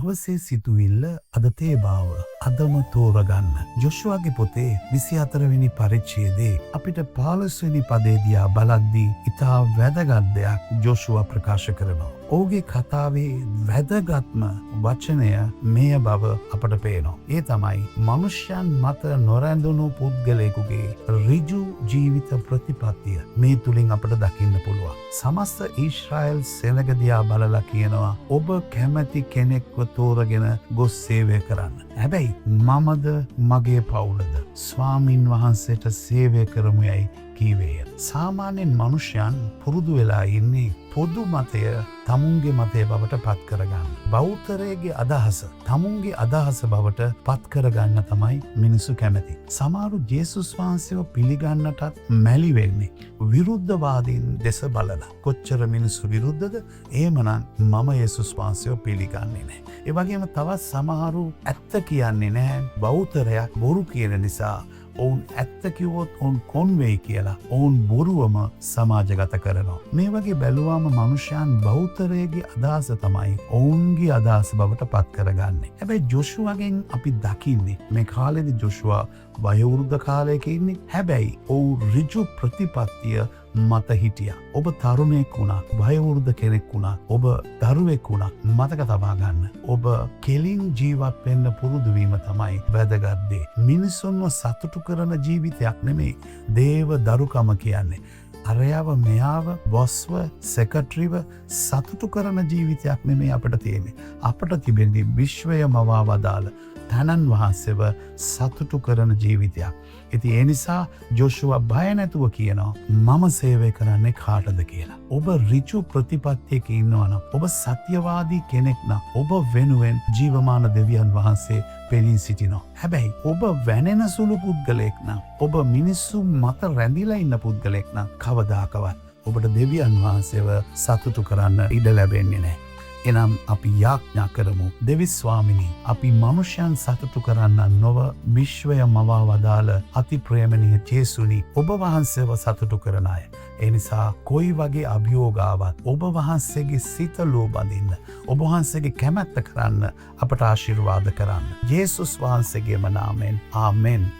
දවසේ සිතුවිල්ල අද තේබාව අදම තෝරගන්න. ජොෂුවගේ පොතේ 24 වෙනි පරිච්ඡේදයේ අපිට 15 වෙනි පදේ දිහා බලද්දී ඉතා වැදගත් දෙයක් ජොෂුවා ප්‍රකාශ කරනවා. ඔහුගේ කතාවේ වැදගත්ම වචනය මෙය බව අපට පේනවා. ඒ තමයි මනුෂ්‍යයන් මත නොරැඳුණු පුද්ගලයෙකුගේ ඍජු ජීවිත ප්‍රතිපත්තිය මේ තුලින් අපට දකින්න පුළුවන්. සමස්ත ඊශ්‍රායල් සෙනග දිහා බලලා කියනවා ඔබ කැමැති කෙනෙක්ව තෝරගෙන ගොස් සේවය කරන්න. හැබැයි මමද මගේ පවුලද ස්වාමින් වහන්සේට සේවය කරමු යයි කීවේය. සාමාන්‍යයෙන් මනුෂ්‍යයන් පුරුදු වෙලා ඉන්නේ පොදු මතය තමුන්ගේ මතය බවට පත් කරගන්න. බෞද්ධරයගේ අදහස තමුන්ගේ අදහස බවට පත් කරගන්න තමයි මිනිස්සු කැමති. සමහරු ජේසුස් වහන්සේව පිළිගන්නටත් මැලි වෙන්නේ විරුද්ධවාදීන් දෙස බලලා. කොච්චර මිනිස්සු විරුද්ධද? එහෙමනම් මම යේසුස් වහන්සේව පිළිගන්නේ නැහැ. ඒ වගේම තවත් සමහරු ඇත්ත කියන්නේ නැහැ. බෞද්ධරයක් බොරු කියන නිසා ඔවුන් ඇත්ත කිව්වොත් ඔවුන් කොන් වෙයි කියලා ඔවුන් බොරුවම සමාජගත කරනවා. මේ වගේ බැලුවාම මනුෂ්‍යයන් බෞද්ධරයගේ අදහස තමයි ඔවුන්ගේ අදහස බවට පත් කරගන්නේ. හැබැයි ජොෂුවගෙන් අපි දකින්නේ මේ කාලෙදි ජොෂුවා වයෝවෘද්ධ කාලයක ඉන්නේ. හැබැයි ඔව් ඍජු ප්‍රතිපත්තිය මත හිටියා. ඔබ තරුණයෙක් වුණා, වයෝවෘද්ධ කෙනෙක් වුණා, ඔබ දරුවෙක් වුණා, මතක තබා ගන්න. ඔබ කෙලින් ජීවත් වෙන්න පුරුදු වීම තමයි වැදගත් දේ. මිනිසුන්ව සතුටු කරන ජීවිතයක් නෙමෙයි දේව දරුකම කියන්නේ. අරයව මෙයාව බොස්ව සෙක්‍රටරිව සතුටු කරන ජීවිතයක් නෙමෙයි අපිට තියෙන්නේ. අපිට තිබෙන්නේ විශ්වය මවා වදාළ තනන් වහන්සේව සතුටු කරන ජීවිතයක්. ඉතින් ඒ නිසා ජොෂුවා බය නැතුව කියනවා මම සේවය කරන්නේ කාටද කියලා. ඔබ ඍජු ප්‍රතිපත්තියක ඉන්නවනම්, ඔබ සත්‍යවාදී කෙනෙක් නම්, ඔබ වෙනුවෙන් ජීවමාන දෙවියන් වහන්සේ පෙනී සිටිනවා. හැබැයි ඔබ වැනෙන සුළු පුද්ගලයෙක් නම්, ඔබ මිනිස්සු මත රැඳිලා ඉන්න පුද්ගලයෙක් නම් කවදාකවත් ඔබට දෙවියන් වහන්සේව සතුටු කරන්න ඉඩ ලැබෙන්නේ නැහැ. එනම් අපි යාඥා කරමු දෙවි ස්වාමිනී, අපි මනුෂ්‍යයන් සතුටු කරන්න නොව විශ්වය මවා වදාළ අති ප්‍රේමණීය ජේසුනි ඔබ වහන්සේව සතුටු කරන අය. ඒ නිසා කොයි වගේ අභියෝගාවත් ඔබ වහන්සේගේ සිත ලෝබදින්න, ඔබ වහන්සේගේ කැමැත්ත කරන්න අපට ආශිර්වාද කරන්න. ජේසුස් වහන්සේගේම නාමයෙන් ආමෙන්.